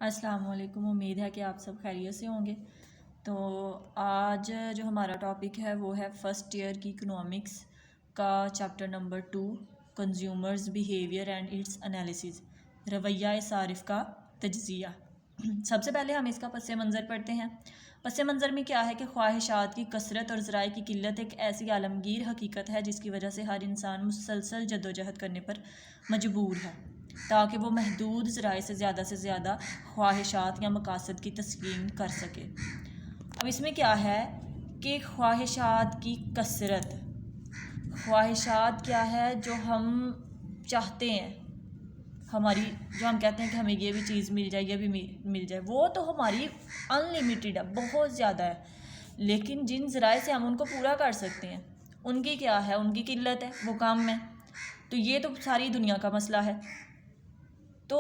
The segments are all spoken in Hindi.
अस्सलाम वालेकुम। उम्मीद है कि आप सब खैरियत से होंगे। तो आज जो हमारा टॉपिक है वो है फ़र्स्ट ईयर की इकोनॉमिक्स का chapter number 2, consumers behaviour and it's analysis, रवैया सारिफ का तज्ज़िया। सबसे पहले हम इसका पस मंज़र पढ़ते हैं। पस मंज़र में क्या है कि ख्वाहिशात की कसरत और ज़राए की किल्लत एक ऐसी आलमगीर हकीकत है जिसकी वजह से हर इंसान मुसलसल जद्दोजहद करने पर मजबूर है ताकि वो महदूद ज़राए से ज़्यादा ख्वाहिशात या मकासद की तस्कीन कर सके। अब इसमें क्या है कि ख्वाहिशात की कसरत, ख्वाहिशात क्या है जो हम चाहते हैं, हमारी जो हम कहते हैं कि हमें ये भी चीज़ मिल जाए, ये भी मिल जाए, वो तो हमारी अनलिमिटेड है, बहुत ज़्यादा है। लेकिन जिन ज़राए से हम उनको पूरा कर सकते हैं उनकी क्या है, उनकी किल्लत है, वो कम है। तो ये तो सारी दुनिया का मसला है। तो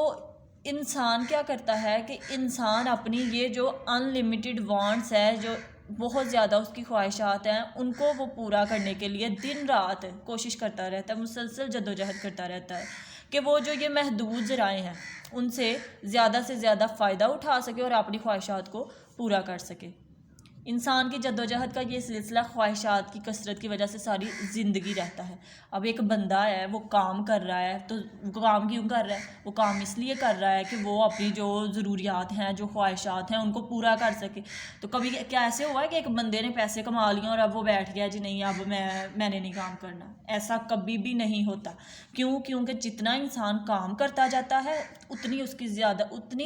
इंसान क्या करता है कि इंसान अपनी ये जो अनलिमिटेड वांट्स है, जो बहुत ज़्यादा उसकी ख्वाहिशात हैं, उनको वो पूरा करने के लिए दिन रात कोशिश करता रहता है, मुसलसल जद्दोजहद करता रहता है कि वो जो ये महदूद ज़राए हैं उनसे ज़्यादा से ज़्यादा फ़ायदा उठा सके और अपनी ख्वाहिशात को पूरा कर सके। इंसान की जद्दोजहद का ये सिलसिला ख्वाहिशात की कसरत की वजह से सारी ज़िंदगी रहता है। अब एक बंदा है, वो काम कर रहा है, तो वो काम क्यों कर रहा है? वो काम इसलिए कर रहा है कि वो अपनी जो ज़रूरियात हैं, जो ख्वाहिशात हैं, उनको पूरा कर सके। तो कभी क्या ऐसे हुआ है कि एक बंदे ने पैसे कमा लिए और अब वो बैठ गया, जी नहीं अब मैंने नहीं काम करना? ऐसा कभी भी नहीं होता। क्यों? क्योंकि जितना इंसान काम करता जाता है उतनी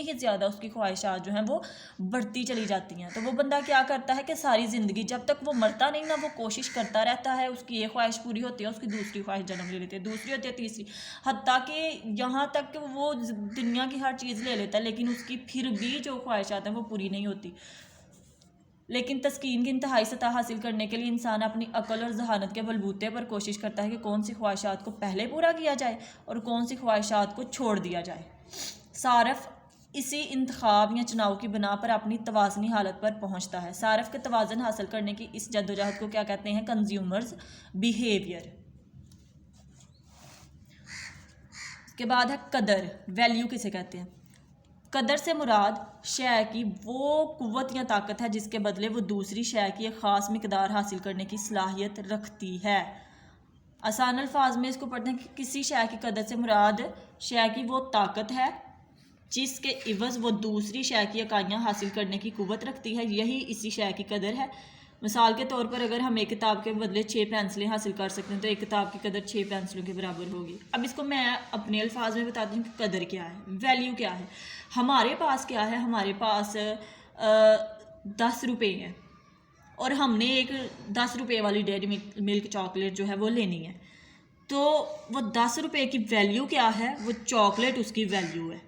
ही ज़्यादा उसकी ख्वाहिशात जो हैं वो बढ़ती चली जाती हैं। तो वो बंदा क्या करता है कि सारी ज़िंदगी, जब तक वो मरता नहीं ना, वो कोशिश करता रहता है। उसकी एक ख्वाहिश पूरी होती है, उसकी दूसरी ख्वाहिश जन्म ले लेती है, दूसरी होती है, तीसरी, हत्ता कि यहाँ तक कि वो दुनिया की हर चीज़ ले लेता है, लेकिन उसकी फिर भी जो ख्वाहिशात हैं वो पूरी नहीं होती। लेकिन तस्कीन की इंतहाई सतह हासिल करने के लिए इंसान अपनी अकल और जहानत के बलबूते पर कोशिश करता है कि कौन सी ख्वाहिशात को पहले पूरा किया जाए और कौन सी ख्वाहिशात को छोड़ दिया जाए। सारफ इसी इंतखाब या चुनाव की बिना पर अपनी तवाज़नी हालत पर पहुंचता है। सारफ के तवाज़न हासिल करने की इस जद्दोजहद को क्या कहते हैं? Consumers behaviour. के बाद है कदर, वैल्यू किसे कहते हैं? कदर से मुराद शय की वो कुव्वत या ताकत है जिसके बदले वो दूसरी शय की एक ख़ास मिकदार हासिल करने की सलाहियत रखती है। आसान अल्फाज में इसको पढ़ते हैं कि किसी शय की कदर से मुराद शय की वो ताकत है जिसके इवज़ वो दूसरी शय की इकाइयाँ हासिल करने की कुव्वत रखती है, यही इसी शय की कदर है। मिसाल के तौर पर अगर हम एक किताब के बदले 6 पेंसिलें हासिल कर सकते हैं तो एक किताब की कदर 6 पेंसिलों के बराबर होगी। अब इसको मैं अपने अल्फाज में बताती हूँ कि कदर क्या है, वैल्यू क्या है। हमारे पास क्या है? हमारे पास 10 रुपये हैं और हमने एक 10 रुपये वाली डेयरी मिल्क चॉकलेट जो है वो लेनी है। तो वो 10 रुपये की वैल्यू क्या है? वो चॉकलेट उसकी वैल्यू है।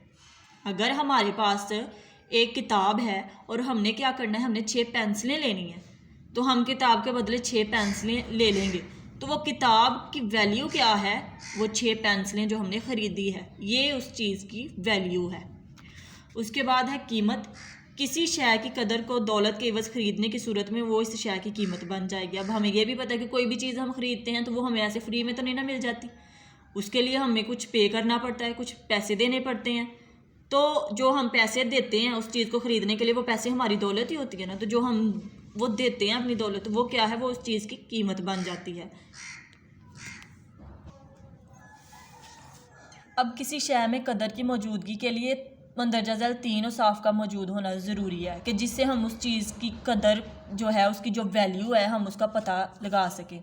अगर हमारे पास एक किताब है और हमने क्या करना है, हमने 6 पेंसिलें लेनी है, तो हम किताब के बदले 6 पेंसिलें ले लेंगे। तो वो किताब की वैल्यू क्या है? वो 6 पेंसिलें जो हमने ख़रीदी है, ये उस चीज़ की वैल्यू है। उसके बाद है कीमत। किसी शय की कदर को दौलत के एवज़ ख़रीदने की सूरत में वो इस शय की कीमत बन जाएगी। अब हमें ये भी पता है कि कोई भी चीज़ हम ख़रीदते हैं तो वो हमें ऐसे फ्री में तो नहीं ना मिल जाती, उसके लिए हमें कुछ पे करना पड़ता है, कुछ पैसे देने पड़ते हैं। तो जो हम पैसे देते हैं उस चीज़ को ख़रीदने के लिए, वो पैसे हमारी दौलत ही होती है ना। तो जो हम वो देते हैं अपनी दौलत, वो क्या है? वो उस चीज़ की कीमत बन जाती है। अब किसी शय में कदर की मौजूदगी के लिए मंदरजा झैल 3 और साफ का मौजूद होना ज़रूरी है कि जिससे हम उस चीज़ की कदर जो है, उसकी जो वैल्यू है, हम उसका पता लगा सकें।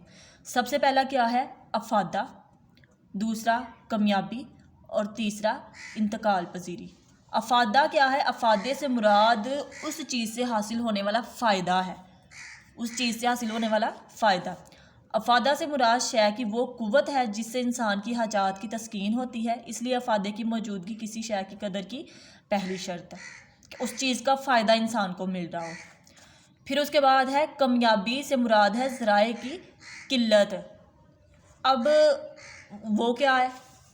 सबसे पहला क्या है? अफादा, दूसरा कामयाबी और तीसरा इंतकाल पजीरी। अफादा क्या है? अफादे से मुराद उस चीज़ से हासिल होने वाला फ़ायदा है, उस चीज़ से हासिल होने वाला फ़ायदा। अफादा से मुराद शय की वो कुव्वत है जिससे इंसान की हाजात की तस्कीन होती है, इसलिए अफादे की मौजूदगी किसी शय की कदर की पहली शर्त है कि उस चीज़ का फ़ायदा इंसान को मिल रहा हो। फिर उसके बाद है कामयाबी से मुराद है ज़राए की किल्लत। अब वो क्या है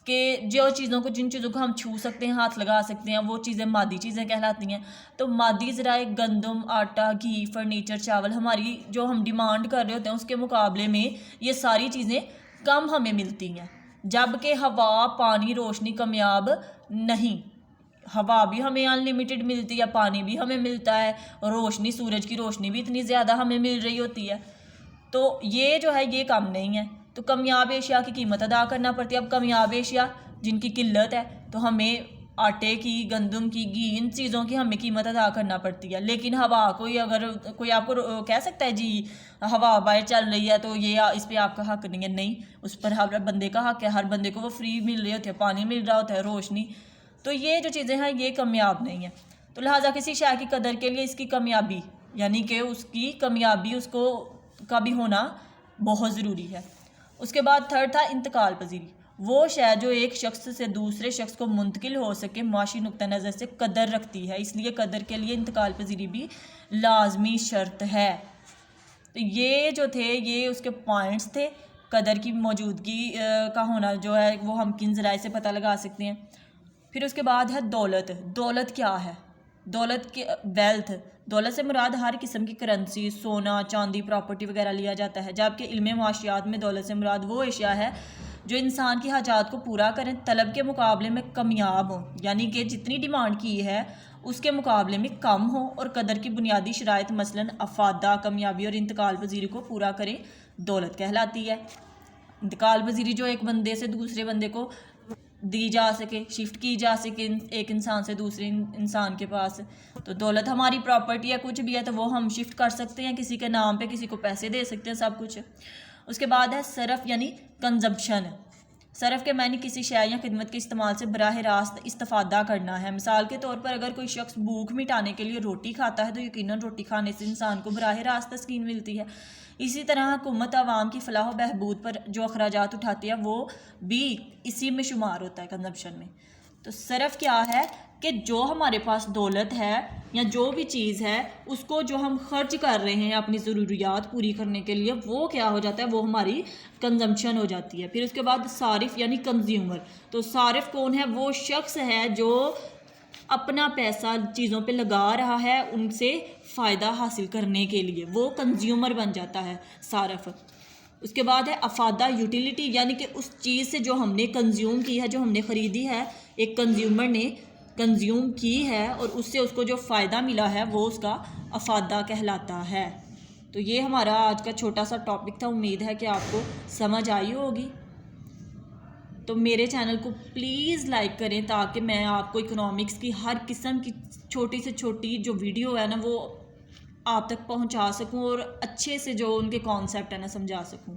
कि जो चीज़ों को, जिन चीज़ों को हम छू सकते हैं, हाथ लगा सकते हैं, वो चीज़ें मादी चीज़ें कहलाती हैं। तो मादी ज़राए गंदम, आटा, घी, फर्नीचर, चावल, हमारी जो हम डिमांड कर रहे होते हैं उसके मुकाबले में ये सारी चीज़ें कम हमें मिलती हैं, जबकि हवा, पानी, रोशनी कामयाब नहीं। हवा भी हमें अनलिमिटेड मिलती है, पानी भी हमें मिलता है, रोशनी, सूरज की रोशनी भी इतनी ज़्यादा हमें मिल रही होती है। तो ये जो है ये कम नहीं है, तो कमियाब एशिया की कीमत अदा करना पड़ती है। अब कमियाब एशिया जिनकी किल्लत है तो हमें आटे की, गंदम की, घी, इन चीज़ों की हमें कीमत अदा करना पड़ती है। लेकिन हवा कोई अगर कोई आपको कह सकता है जी हवा बाहर चल रही है तो ये इस पर आपका हक नहीं है, नहीं, उस पर हर बंदे का हक है, हर बंदे को वो फ्री मिल रही होती है, पानी मिल रहा होता है, रोशनी। तो ये जो चीज़ें हैं ये कमियाब नहीं है। तो लिहाजा किसी शय की कदर के लिए इसकी कमियाबी यानी कि उसकी कमियाबी उसको का भी होना बहुत ज़रूरी है। उसके बाद थर्ड था इंतकाल पजीरी, वो शय जो एक शख्स से दूसरे शख्स को मुंतकिल हो सके, माशी नुक्ता नज़र से कदर रखती है, इसलिए कदर के लिए इंतकाल पजीरी भी लाजमी शर्त है। तो ये जो थे ये उसके पॉइंट्स थे। कदर की मौजूदगी का होना जो है वो हम किन ज़राए से पता लगा सकते हैं। फिर उसके बाद है दौलत। दौलत क्या है? दौलत के वेल्थ, दौलत से मुराद हर किस्म की करेंसी, सोना, चांदी, प्रॉपर्टी वगैरह लिया जाता है। जबकि इल्म मुआशियात में दौलत से मुराद वो अशिया है जो इंसान की हाजात को पूरा करें, तलब के मुकाबले में कमियाब हो, यानी कि जितनी डिमांड की है उसके मुकाबले में कम हो, और कदर की बुनियादी शराइत मसलन अफादा, कमियाबी और इंतकाल पजीरी को पूरा करें, दौलत कहलाती है। इंतकाल पजीरी जो एक बंदे से दूसरे बंदे को दी जा सके, शिफ्ट की जा सके एक इंसान से दूसरे इंसान के पास। तो दौलत हमारी प्रॉपर्टी है, कुछ भी है तो वो हम शिफ्ट कर सकते हैं किसी के नाम पे, किसी को पैसे दे सकते हैं, सब कुछ। उसके बाद है सरफ यानी कंजम्पशन। सरफ के मायने किसी शय या खिदमत के इस्तेमाल से बराह रास्त इस्तेफादा करना है। मिसाल के तौर पर अगर कोई शख्स भूख मिटाने के लिए रोटी खाता है तो यकीनन रोटी खाने से इंसान को बराह रास्त तस्कीन मिलती है। इसी तरह हुकूमत आवाम की फलाह व बहबूद पर जो अखराजात उठाती है वो भी इसी में शुमार होता है, कंजम्पशन में। तो सरफ क्या है कि जो हमारे पास दौलत है या जो भी चीज़ है उसको जो हम खर्च कर रहे हैं अपनी ज़रूरियात पूरी करने के लिए, वो क्या हो जाता है, वो हमारी कंजम्पशन हो जाती है। फिर उसके बाद सारिफ यानी कंज्यूमर। तो सारिफ कौन है? वो शख्स है जो अपना पैसा चीज़ों पे लगा रहा है उनसे फ़ायदा हासिल करने के लिए, वो कंज्यूमर बन जाता है सारिफ। उसके बाद है अफादा यूटिलिटी, यानी कि उस चीज़ से जो हमने कंज्यूम की है, जो हमने ख़रीदी है, एक कंज्यूमर ने कंज्यूम की है और उससे उसको जो फ़ायदा मिला है वो उसका अफादा कहलाता है। तो ये हमारा आज का छोटा सा टॉपिक था, उम्मीद है कि आपको समझ आई होगी। तो मेरे चैनल को प्लीज़ लाइक करें ताकि मैं आपको इकोनॉमिक्स की हर किस्म की छोटी से छोटी जो वीडियो है ना वो आप तक पहुंचा सकूं और अच्छे से जो उनके कॉन्सेप्ट है ना समझा सकूं।